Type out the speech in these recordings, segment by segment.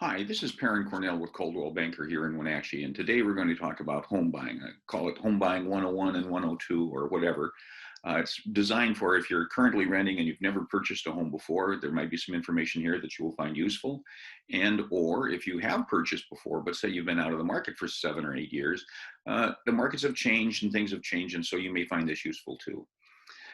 Hi, this is Perrin Cornell with Coldwell Banker here in Wenatchee, and today we're going to talk about home buying. I call it Home Buying 101 and 102 or whatever. It's designed for if you're currently renting and you've never purchased a home before, there might be some information here that you will find useful. And or if you have purchased before, but say you've been out of the market for 7 or 8 years, the markets have changed and things have changed, and so you may find this useful too.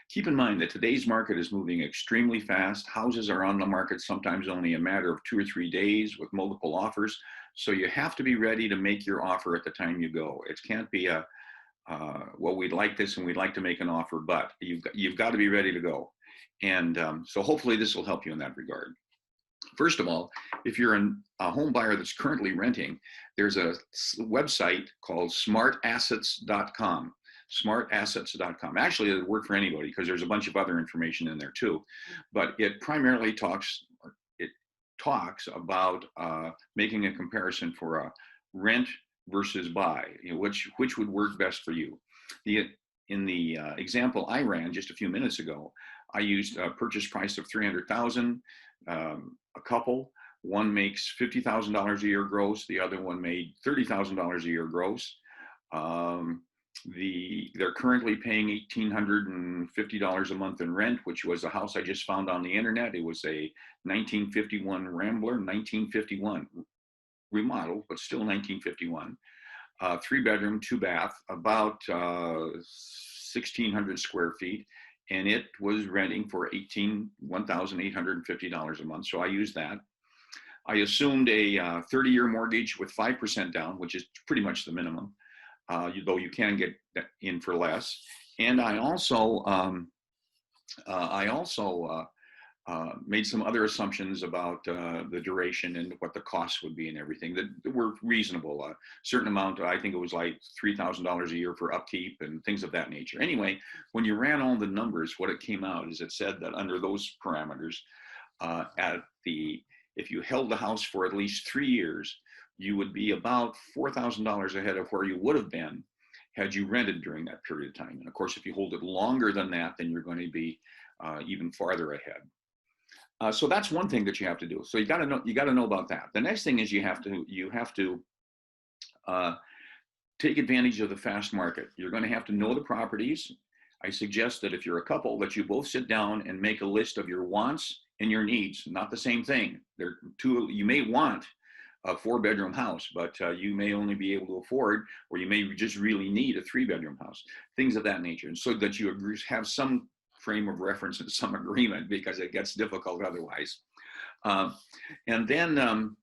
Keep in mind that today's market is moving extremely fast. Houses are on the market sometimes only a matter of 2 or 3 days with multiple offers. So you have to be ready to make your offer at the time you go. It can't be well, we'd like this and we'd like to make an offer, but you've got to be ready to go. And so hopefully this will help you in that regard. First of all, if you're a home buyer that's currently renting, there's a website called smartassets.com. Smartassets.com. Actually, it would work for anybody because there's a bunch of other information in there too. But it primarily talks about making a comparison for a rent versus buy, which would work best for you. In the example I ran just a few minutes ago, I used a purchase price of $300,000. A couple, one makes $50,000 a year gross, the other one made $30,000 a year gross. They're currently paying $1,850 a month in rent, which was a house I just found on the internet. It was a 1951 Rambler, 1951 remodel, but still 1951. 3 bedroom, 2 bath, about 1,600 square feet, and it was renting for $1,850 a month. So I used that. I assumed a 30-year mortgage with 5% down, which is pretty much the minimum. Though you can get in for less. And I also made some other assumptions about the duration and what the costs would be and everything that were reasonable. A certain amount, I think it was like $3,000 a year for upkeep and things of that nature. Anyway, when you ran all the numbers, what it came out is it said that under those parameters, if you held the house for at least 3 years, you would be about $4,000 ahead of where you would have been had you rented during that period of time. And of course, if you hold it longer than that, then you're going to be even farther ahead. So that's one thing that you have to do. So you got to know about that. The next thing is you have to take advantage of the fast market. You're going to have to know the properties. I suggest that if you're a couple, that you both sit down and make a list of your wants and your needs. Not the same thing. They're two. You may want a 4-bedroom house, but you may only be able to afford, or you may just really need a 3-bedroom house, things of that nature. And so that you have some frame of reference and some agreement, because it gets difficult otherwise. And then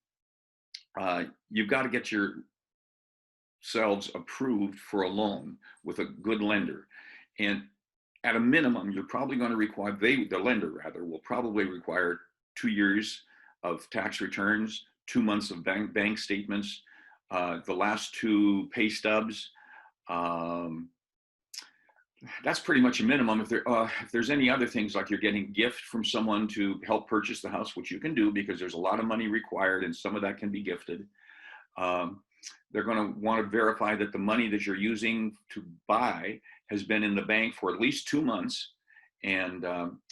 you've got to get yourselves approved for a loan with a good lender. And at a minimum, you're probably going to require, the lender rather, will probably require 2 years of tax returns, 2 months of bank statements, the last 2 pay stubs. That's pretty much a minimum. If there's any other things, like you're getting a gift from someone to help purchase the house, which you can do because there's a lot of money required and some of that can be gifted. They're going to want to verify that the money that you're using to buy has been in the bank for at least 2 months. And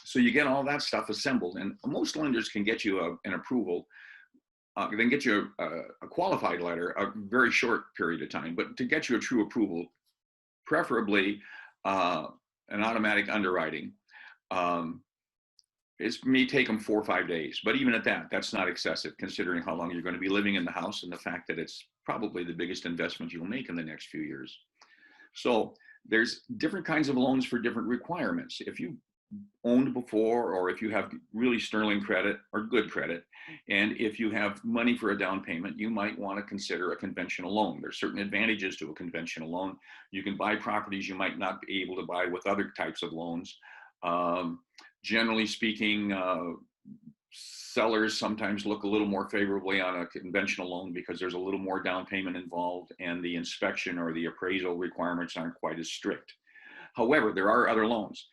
so you get all that stuff assembled. And most lenders can get you an approval. Then get you a qualified letter, a very short period of time. But to get you a true approval, preferably an automatic underwriting, it may take them 4 or 5 days. But even at that, that's not excessive, considering how long you're going to be living in the house and the fact that it's probably the biggest investment you'll make in the next few years. So there's different kinds of loans for different requirements. If you owned before, or if you have really sterling credit or good credit, and if you have money for a down payment, you might want to consider a conventional loan. There's certain advantages to a conventional loan. You can buy properties you might not be able to buy with other types of loans. Generally speaking, sellers sometimes look a little more favorably on a conventional loan because there's a little more down payment involved and the inspection or the appraisal requirements aren't quite as strict. However, there are other loans.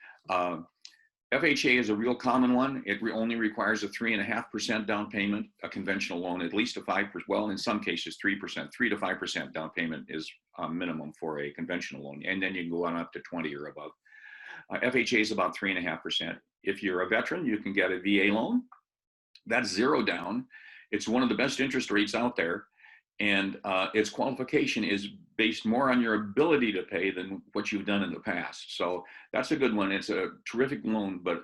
FHA is a real common one. It only requires a 3.5% down payment. A conventional loan, at least a 5%, well, in some cases 3%, 3 to 5% down payment is minimum for a conventional loan. And then you can go on up to 20 or above. FHA is about 3.5%. If you're a veteran, you can get a VA loan. That's 0 down. It's one of the best interest rates out there, and its qualification is based more on your ability to pay than what you've done in the past. So that's a good one. It's a terrific loan, but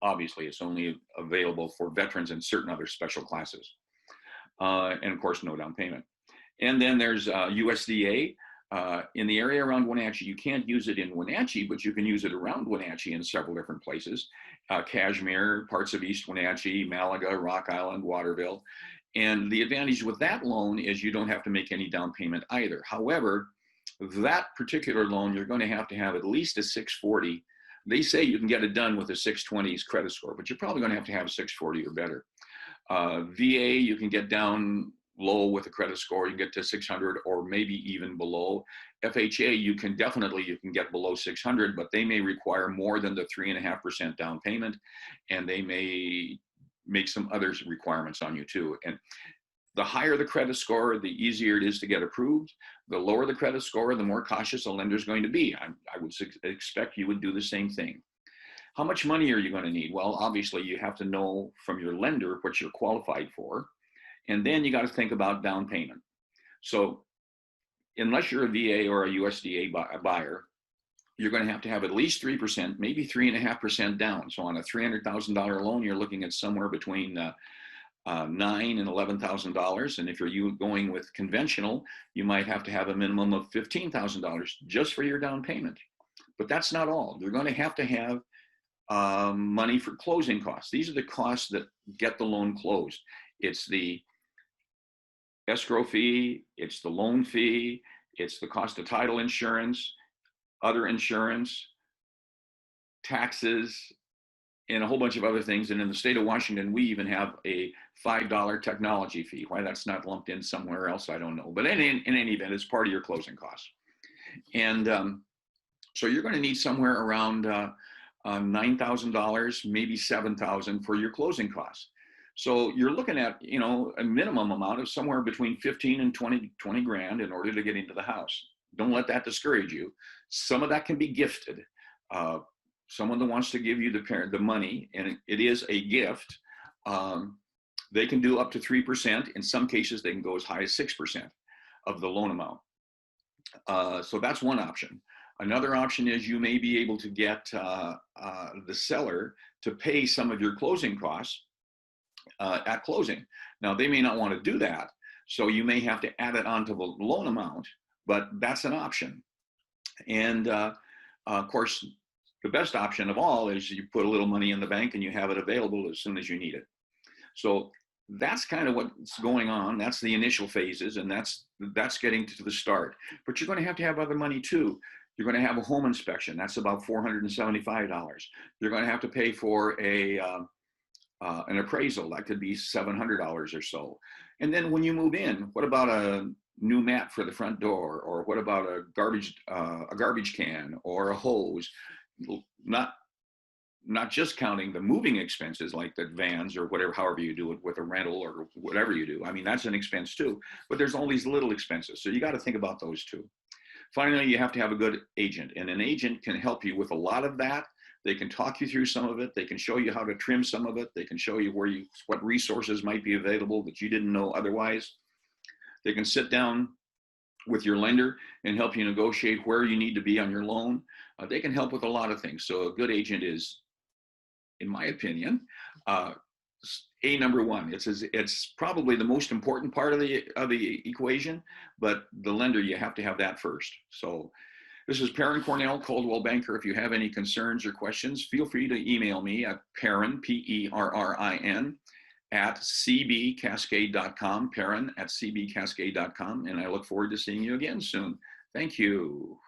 obviously it's only available for veterans and certain other special classes. And of course, no down payment. And then there's USDA. In the area around Wenatchee, you can't use it in Wenatchee, but you can use it around Wenatchee in several different places. Kashmir, parts of East Wenatchee, Malaga, Rock Island, Waterville. And the advantage with that loan is you don't have to make any down payment either. However, that particular loan, you're going to have at least a 640. They say you can get it done with a 620s credit score, but you're probably going to have a 640 or better. VA, you can get down low with a credit score. You can get to 600 or maybe even below. FHA, you can get below 600, but they may require more than the 3.5% down payment, and they may make some other requirements on you too. And the higher the credit score, the easier it is to get approved. The lower the credit score, the more cautious a lender is going to be. I would expect you would do the same thing. How much money are you going to need? Well, obviously you have to know from your lender what you're qualified for. And then you got to think about down payment. So unless you're a VA or a USDA buyer, you're going to have at least 3%, maybe 3.5% down. So on a $300,000 loan, you're looking at somewhere between $9,000 and $11,000. And if you're going with conventional, you might have to have a minimum of $15,000 just for your down payment. But that's not all. You're going to have money for closing costs. These are the costs that get the loan closed. It's the escrow fee, it's the loan fee, it's the cost of title insurance, other insurance, taxes, and a whole bunch of other things. And in the state of Washington, we even have a $5 technology fee. Why that's not lumped in somewhere else, I don't know. But in any event, it's part of your closing costs. And so you're going to need somewhere around $9,000, maybe $7,000 for your closing costs. So you're looking at, a minimum amount of somewhere between 15 and 20 grand in order to get into the house. Don't let that discourage you. Some of that can be gifted. Someone that wants to give you the money, and it is a gift, they can do up to 3%. In some cases, they can go as high as 6% of the loan amount. So that's one option. Another option is you may be able to get the seller to pay some of your closing costs at closing. Now, they may not want to do that, so you may have to add it onto the loan amount, but that's an option. And of course, the best option of all is you put a little money in the bank and you have it available as soon as you need it. So that's kind of what's going on. That's the initial phases, and that's getting to the start. But you're going to have other money too. You're going to have a home inspection. That's about $475. You're going to have to pay for an appraisal. That could be $700 or so. And then when you move in, what about a new mat for the front door? Or what about a garbage can or a hose? Not just counting the moving expenses like the vans or whatever, however you do it with a rental or whatever you do. I mean, that's an expense too, but there's all these little expenses. So you got to think about those too. Finally, you have to have a good agent, and an agent can help you with a lot of that. They can talk you through some of it. They can show you how to trim some of it. They can show you what resources might be available that you didn't know otherwise. They can sit down with your lender and help you negotiate where you need to be on your loan. They can help with a lot of things. So a good agent is, in my opinion, number one. It's probably the most important part of the equation, but the lender, you have to have that first. So this is Perrin Cornell, Coldwell Banker. If you have any concerns or questions, feel free to email me at Perrin, Perrin, at cbcascade.com, Perrin at cbcascade.com, and I look forward to seeing you again soon. Thank you.